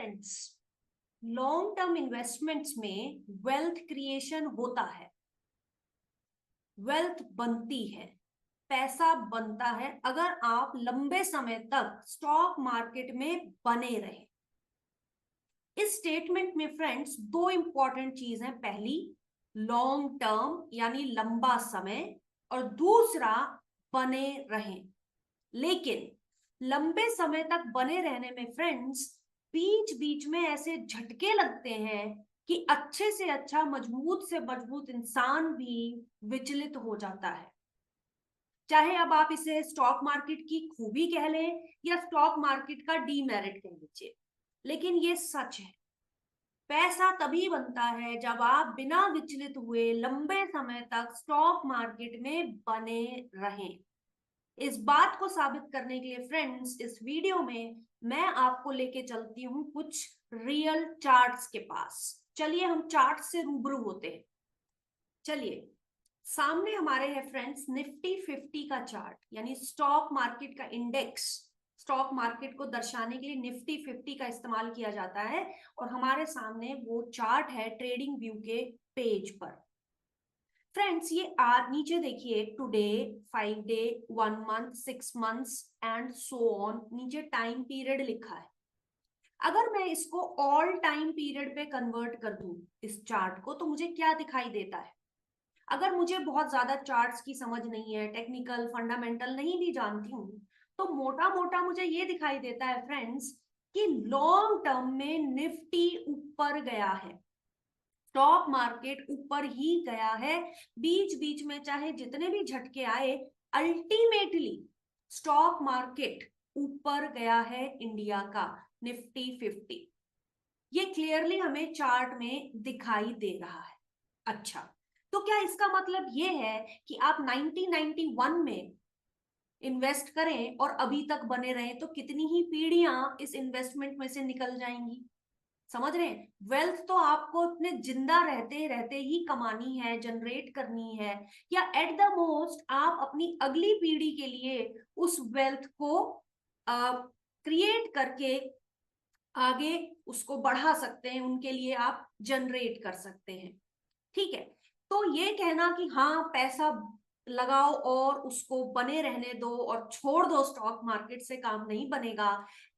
Friends, long term investments में wealth creation होता है, वेल्थ बनती है, पैसा बनता है अगर आप लंबे समय तक स्टॉक मार्केट में बने रहे। इस स्टेटमेंट में फ्रेंड्स दो इंपॉर्टेंट चीज हैं, पहली लॉन्ग टर्म यानी लंबा समय, और दूसरा बने रहें। लेकिन लंबे समय तक बने रहने में फ्रेंड्स बीच बीच में ऐसे झटके लगते हैं कि अच्छे से अच्छा, मजबूत से मजबूत इंसान भी विचलित हो जाता है। चाहे अब आप इसे स्टॉक मार्केट की खूबी कह लें या स्टॉक मार्केट का डीमेरिट कह लीजिए, लेकिन ये सच है। पैसा तभी बनता है जब आप बिना विचलित हुए लंबे समय तक स्टॉक मार्केट में बने रहें। इस बात को साबित करने के लिए फ्रेंड्स इस वीडियो में मैं आपको लेके चलती हूँ कुछ रियल चार्ट्स के पास। चलिए हम चार्ट से रूबरू होते हैं। चलिए, सामने हमारे है फ्रेंड्स निफ्टी 50 का चार्ट, यानी स्टॉक मार्केट का इंडेक्स। स्टॉक मार्केट को दर्शाने के लिए निफ्टी 50 का इस्तेमाल किया जाता है और हमारे सामने वो चार्ट है ट्रेडिंग व्यू के पेज पर। फ्रेंड्स ये नीचे देखिए, today, 5 day, 1 month, 6 months and so on, नीचे टाइम पीरियड लिखा है। अगर मैं इसको ऑल टाइम पीरियड पे कन्वर्ट कर दूं इस चार्ट को, तो मुझे क्या दिखाई देता है? अगर मुझे बहुत ज्यादा चार्ट्स की समझ नहीं है, टेक्निकल फंडामेंटल नहीं भी जानती हूँ, तो मोटा मोटा मुझे ये दिखाई देता है फ्रेंड्स कि लॉन्ग टर्म में निफ्टी ऊपर गया है, स्टॉक मार्केट ऊपर ही गया है। बीच बीच में चाहे जितने भी झटके आए, अल्टीमेटली स्टॉक मार्केट ऊपर गया है इंडिया का, निफ्टी 50। ये क्लियरली हमें चार्ट में दिखाई दे रहा है। अच्छा, तो क्या इसका मतलब ये है कि आप 1991 में इन्वेस्ट करें और अभी तक बने रहें तो कितनी ही पीढ़ियां इस इन्वेस्टमेंट में से निकल जाएंगी? समझ रहे हैं? वेल्थ तो आपको अपने जिंदा रहते रहते ही कमानी है, जनरेट करनी है, या एट द मोस्ट आप अपनी अगली पीढ़ी के लिए उस वेल्थ को क्रिएट करके आगे उसको बढ़ा सकते हैं, उनके लिए आप जनरेट कर सकते हैं। ठीक है, तो ये कहना कि हाँ पैसा लगाओ और उसको बने रहने दो और छोड़ दो स्टॉक मार्केट से काम नहीं बनेगा।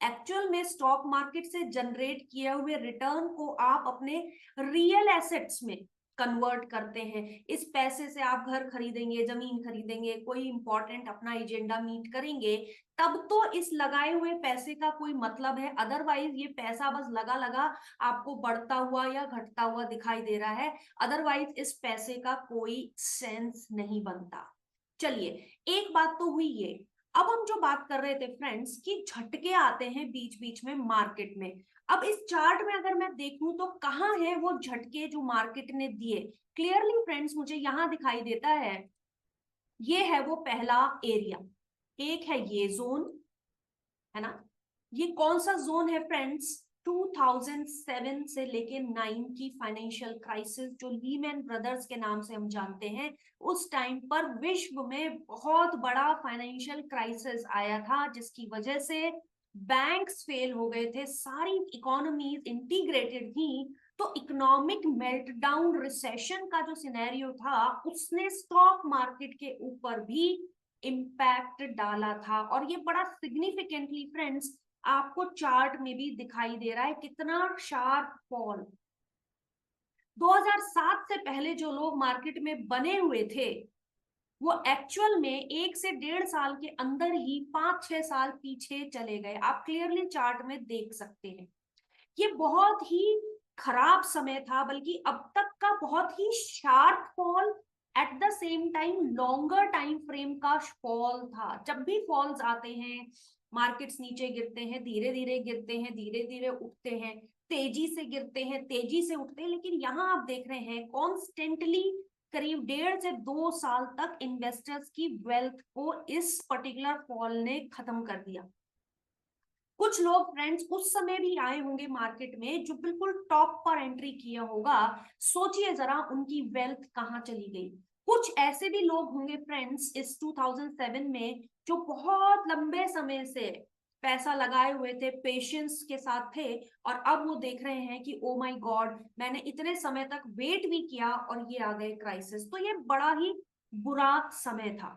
एक्चुअल में स्टॉक मार्केट से जनरेट किए हुए रिटर्न को आप अपने रियल एसेट्स में कन्वर्ट करते हैं। इस पैसे से आप घर खरीदेंगे, जमीन खरीदेंगे, कोई इंपॉर्टेंट अपना एजेंडा मीट करेंगे, तब तो इस लगाए हुए पैसे का कोई मतलब है। अदरवाइज ये पैसा बस लगा लगा आपको बढ़ता हुआ या घटता हुआ दिखाई दे रहा है, अदरवाइज इस पैसे का कोई सेंस नहीं बनता। चलिए, एक बात तो हुई ये। अब हम जो बात कर रहे थे फ्रेंड्स कि झटके आते हैं बीच बीच में मार्केट में, अब इस चार्ट में अगर मैं देखूं तो कहाँ है वो झटके जो मार्केट ने दिए? क्लियरली फ्रेंड्स मुझे यहां दिखाई देता है, ये है वो पहला एरिया। एक है ये जोन, है ना? ये कौन सा जोन है फ्रेंड्स? 2007 से लेके 9 की फाइनेंशियल क्राइसिस, जो लीमैन ब्रदर्स के नाम से हम जानते हैं। उस टाइम पर विश्व में बहुत बड़ा फाइनेंशियल क्राइसिस आया था, जिसकी वजह से बैंक्स फेल हो गए थे, सारी इकोनॉमीज इंटीग्रेटेड थी। तो इकोनॉमिक मेल्टडाउन, रिसेशन का जो सिनेरियो था, उसने स्टॉक मार्केट के ऊपर भी इम्पैक्ट डाला था। और ये बड़ा सिग्निफिकेंटली फ्रेंड्स आपको चार्ट में भी दिखाई दे रहा है, कितना शार्प फॉल। 2007 से पहले जो लोग मार्केट में बने हुए थे, वो एक्चुअल में 1 से 1.5 साल के अंदर ही 5-6 साल पीछे चले गए। आप क्लियरली चार्ट में देख सकते हैं। ये बहुत ही खराब समय था, बल्कि अब तक का बहुत ही sharp fall, at the same time longer time frame का फॉल था। जब भी फॉल्स आते हैं, मार्केट्स नीचे गिरते हैं, धीरे धीरे गिरते हैं, धीरे धीरे उठते हैं, तेजी से गिरते हैं, तेजी से उठते हैं, लेकिन यहाँ आप देख रहे हैं कॉन्स्टेंटली करीब 1.5 से 2 साल तक इन्वेस्टर्स की वेल्थ को इस पर्टिकुलर फॉल ने खत्म कर दिया। कुछ लोग फ्रेंड्स उस समय भी आए होंगे मार्केट में जो बिल्कुल टॉप पर एंट्री किया होगा, सोचिए जरा उनकी वेल्थ कहाँ चली गई। कुछ ऐसे भी लोग होंगे फ्रेंड्स इस 2007 में जो बहुत लंबे समय से पैसा लगाए हुए थे, पेशेंस के साथ थे, और अब वो देख रहे हैं कि ओ माय गॉड, मैंने इतने समय तक वेट भी किया और ये आ गए क्राइसिस। तो ये बड़ा ही बुरा समय था,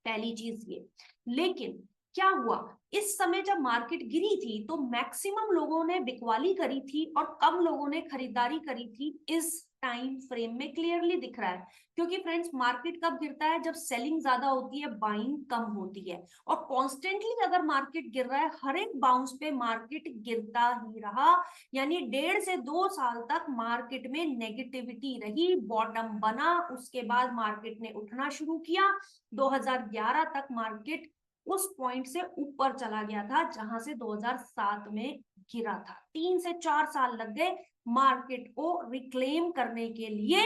पहली चीज ये। लेकिन क्या हुआ, इस समय जब मार्केट गिरी थी तो मैक्सिमम लोगों ने बिकवाली करी थी और कम लोगों ने खरीदारी करी थी, इस टाइम फ्रेम में क्लियरली दिख रहा है। क्योंकि फ्रेंड्स, मार्केट कब गिरता है? जब सेलिंग ज्यादा होती है, बाइंग कम होती है। और कॉन्स्टेंटली अगर मार्केट गिर रहा है, हर एक बाउंस पे मार्केट गिरता ही रहा, यानी 1.5 से 2 साल तक मार्केट में नेगेटिविटी रही, बॉटम बना, उसके बाद मार्केट ने उठना शुरू किया। 2011 तक मार्केट उस पॉइंट से ऊपर चला गया था जहां से 2007 में गिरा था। 3 से 4 साल लग गए मार्केट को रिक्लेम करने के लिए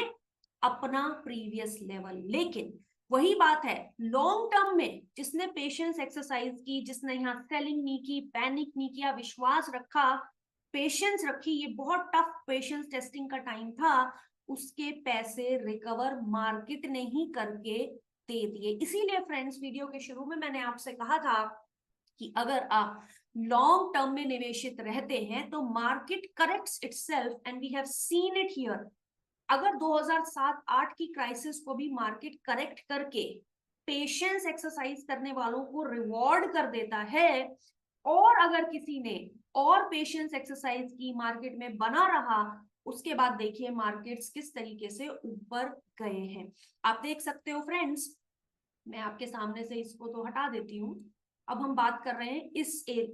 अपना प्रीवियस लेवल। लेकिन वही बात है, लॉन्ग टर्म में जिसने पेशेंस एक्सरसाइज की, जिसने यहाँ सेलिंग नहीं की, पैनिक नहीं किया, विश्वास रखा, पेशेंस रखी, ये बहुत टफ पेशेंस टेस्टिंग का टाइम था, उसके पैसे रिकवर मार्केट ने ही करके दे दिए। इसीलिए फ्रेंड्स, वीडियो के शुरू में मैंने आपसे कहा था कि अगर आप लॉन्ग टर्म में निवेशित रहते हैं तो market corrects itself, and we have seen it here. अगर 2007-8 की क्राइसिस को भी मार्केट करेक्ट करके पेशेंस एक्सरसाइज करने वालों को रिवॉर्ड कर देता है, और अगर किसी ने और पेशेंस एक्सरसाइज की, मार्केट में बना रहा, उसके बाद देखिए मार्केट्स किस तरीके से ऊपर गए हैं। आप देख सकते हो फ्रेंड्स, मैं आपके सामने से इसको तो हटा देती हूँ। अब हम बात कर रहे हैं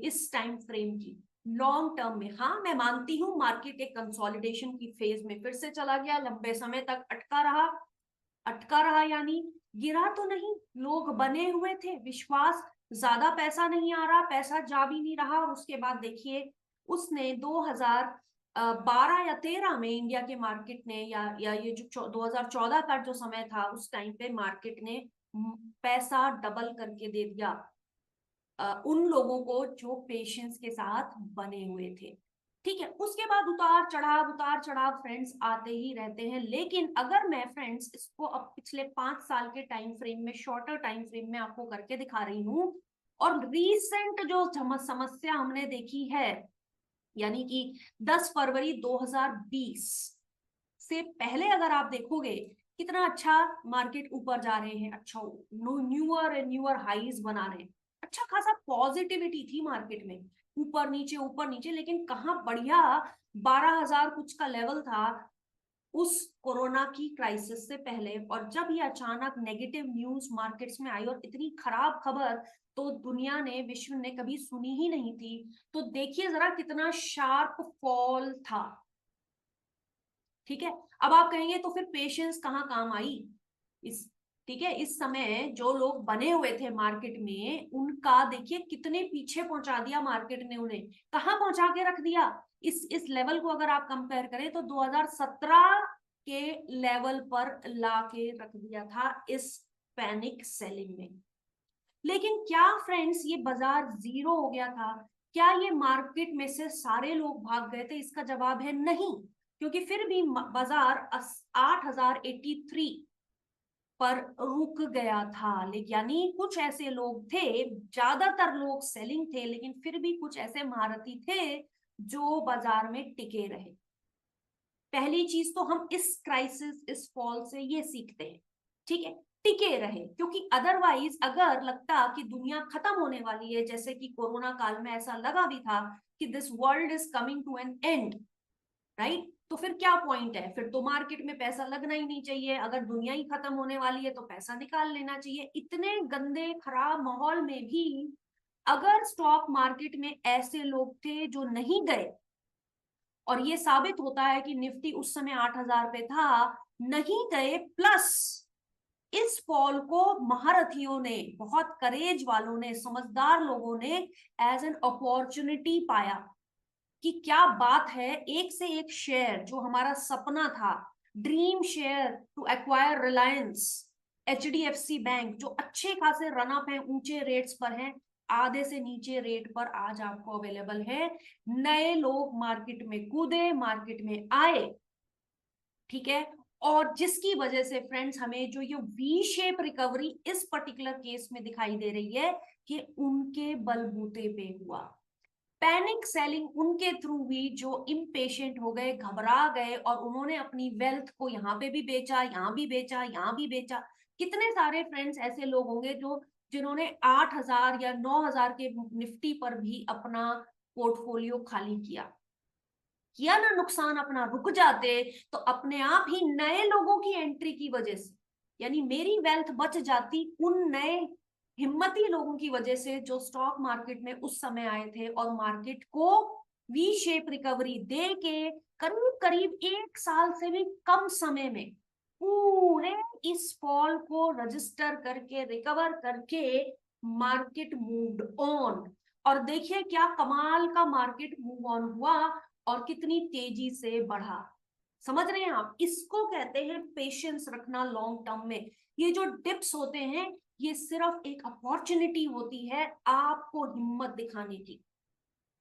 इस टाइम फ्रेम की, लॉन्ग टर्म में। हाँ, मैं मानती हूँ मार्केट एक कंसोलिडेशन की फेज में फिर से चला गया, लंबे समय तक अटका रहा, यानी गिरा तो नहीं, लोग बने हुए थे, विश्वास, ज्यादा पैसा नहीं आ रहा, पैसा जा भी नहीं रहा। और उसके बाद देखिए, उसने 2012 या 13 में इंडिया के मार्केट ने, या ये जो 2014 का जो समय था, उस टाइम पे मार्केट ने पैसा डबल करके दे दिया उन लोगों को जो पेशेंस के साथ बने हुए थे। ठीक है, उसके बाद उतार चढ़ाव फ्रेंड्स आते ही रहते हैं। लेकिन अगर मैं फ्रेंड्स इसको अब पिछले 5 साल के टाइम फ्रेम में, शॉर्टर टाइम फ्रेम में आपको करके दिखा रही हूँ, और रीसेंट जो समस्या हमने देखी है, यानी कि 10 फरवरी 2020 से पहले अगर आप देखोगे, कितना अच्छा मार्केट ऊपर जा रहे हैं, अच्छा न्यूअर हाईज बना रहे हैं, अच्छा खासा पॉजिटिविटी थी मार्केट में, ऊपर नीचे। लेकिन कहाँ बढ़िया 12,000 कुछ का लेवल था उस कोरोना की क्राइसिस से पहले। और जब ये अचानक नेगेटिव न्यूज मार्केट्स में आई, और इतनी खराब खबर तो दुनिया ने, विश्व ने कभी सुनी ही नहीं थी, तो देखिए जरा कितना शार्प फॉल था। ठीक है, अब आप कहेंगे तो फिर पेशेंस कहाँ काम आई इस, ठीक है, इस समय जो लोग बने हुए थे मार्केट में, उनका देखिए कितने पीछे पहुंचा दिया मार्केट ने, उन्हें कहाँ पहुंचा के रख दिया। इस लेवल को अगर आप कंपेयर करें तो 2017 के लेवल पर ला के रख दिया था इस पैनिक सेलिंग में। लेकिन क्या फ्रेंड्स ये बाजार जीरो हो गया था? क्या ये मार्केट में से सारे लोग भाग गए थे? इसका जवाब है नहीं, क्योंकि फिर भी बाजार 8,083 पर रुक गया था। लेकिन यानी कुछ ऐसे लोग थे, ज्यादातर लोग सेलिंग थे, लेकिन फिर भी कुछ ऐसे महारथी थे जो बाजार में टिके रहे। पहली चीज तो हम इस क्राइसिस, इस फॉल से ये सीखते हैं, ठीक है, टिके रहे। क्योंकि अदरवाइज अगर लगता कि दुनिया खत्म होने वाली है, जैसे कि कोरोना काल में ऐसा लगा भी था कि this world is coming to an end, right, तो फिर क्या पॉइंट है? फिर तो मार्केट में पैसा लगना ही नहीं चाहिए। अगर दुनिया ही खत्म होने वाली है तो पैसा निकाल लेना चाहिए। इतने गंदे खराब माहौल में भी अगर स्टॉक मार्केट में ऐसे लोग थे जो नहीं गए, और ये साबित होता है कि निफ्टी उस समय 8,000 पे था, नहीं गए, प्लस इस फॉल को महारथियों ने, बहुत करेज वालों ने, समझदार लोगों ने एज एन अपॉर्चुनिटी पाया कि क्या बात है, एक से एक शेयर, जो हमारा सपना था, dream share to acquire Reliance, HDFC bank, जो अच्छे खासे रन अप है, ऊंचे रेट्स पर हैं, आधे से नीचे रेट पर आज आपको अवेलेबल है। नए लोग मार्केट में कूदे, मार्केट में आए, ठीक है, और जिसकी वजह से फ्रेंड्स हमें जो ये वी शेप रिकवरी इस पर्टिकुलर केस में दिखाई दे रही है कि उनके बलबूते पे हुआ। पैनिक सेलिंग उनके थ्रू हुई जो इम्पेशेंट हो गए, घबरा गए और उन्होंने अपनी वेल्थ को यहाँ पे भी बेचा, यहाँ भी बेचा, यहाँ भी बेचा। कितने सारे फ्रेंड्स ऐसे लोग होंगे जो जिन्होंने 8,000 या 9,000 के निफ्टी पर भी अपना पोर्टफोलियो खाली किया ना नुकसान अपना, रुक जाते तो अपने आप ही नए लोगों की एंट्री की वजह से, यानी मेरी वेल्थ बच जाती उन नए हिम्मती लोगों की वजह से जो स्टॉक मार्केट में उस समय आए थे और मार्केट को वी शेप रिकवरी दे के करीब करीब 1 साल से भी कम समय में पूरे इस फॉल को रजिस्टर करके रिकवर करके मार्केट मूव्ड ऑन। और देखिए क्या कमाल का मार्केट मूव ऑन हुआ और कितनी तेजी से बढ़ा। समझ रहे हैं आप, इसको कहते हैं पेशेंस रखना लॉन्ग टर्म में। ये जो डिप्स होते हैं ये सिर्फ एक अपॉर्चुनिटी होती है आपको हिम्मत दिखाने की।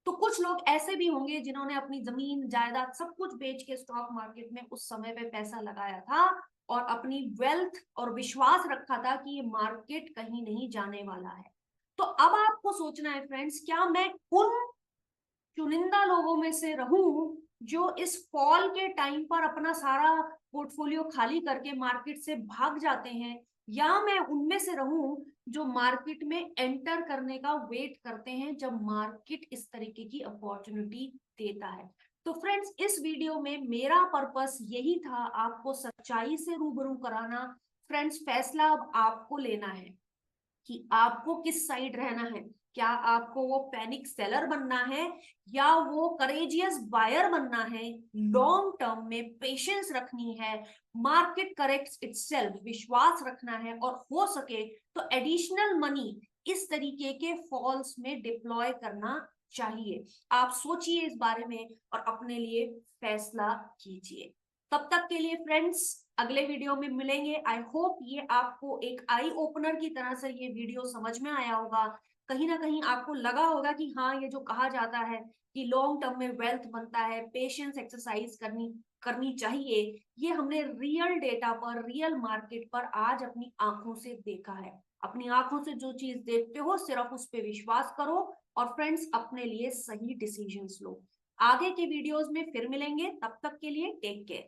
तो कुछ लोग ऐसे भी होंगे जिन्होंने अपनी जमीन जायदाद सब कुछ बेच के स्टॉक मार्केट में उस समय पे पैसा लगाया था और अपनी वेल्थ और विश्वास रखा था कि ये मार्केट कहीं नहीं जाने वाला है। तो अब आपको सोचना है फ्रेंड्स, क्या मैं उन चुनिंदा लोगों में से रहूं जो इस फॉल के टाइम पर अपना सारा पोर्टफोलियो खाली करके मार्केट से भाग जाते हैं, या मैं उनमें से रहूं जो मार्केट में एंटर करने का वेट करते हैं जब मार्केट इस तरीके की अपॉर्चुनिटी देता है। तो फ्रेंड्स इस वीडियो में मेरा पर्पस यही था, आपको सच्चाई से रूबरू कराना। फ्रेंड्स फैसला अब आपको लेना है कि आपको किस साइड रहना है। क्या आपको वो पैनिक सेलर बनना है या वो करेजियस बायर बनना है, लॉन्ग टर्म में पेशेंस रखनी है, मार्केट करेक्ट्स इटसेल्फ, विश्वास रखना है और हो सके तो एडिशनल मनी इस तरीके के फॉल्स में डिप्लॉय करना चाहिए। आप सोचिए इस बारे में और अपने लिए फैसला कीजिए। तब तक के लिए फ्रेंड्स अगले वीडियो में मिलेंगे। आई होप ये आपको एक आई ओपनर की तरह से ये वीडियो समझ में आया होगा। कहीं ना कहीं आपको लगा होगा कि हाँ ये जो कहा जाता है कि लॉन्ग टर्म में वेल्थ बनता है, पेशेंस एक्सरसाइज करनी करनी चाहिए, ये हमने रियल डेटा पर, रियल मार्केट पर आज अपनी आंखों से देखा है। अपनी आंखों से जो चीज देखते हो सिर्फ उस पर विश्वास करो और फ्रेंड्स अपने लिए सही डिसीजंस लो। आगे के वीडियोस में फिर मिलेंगे, तब तक के लिए टेक केयर।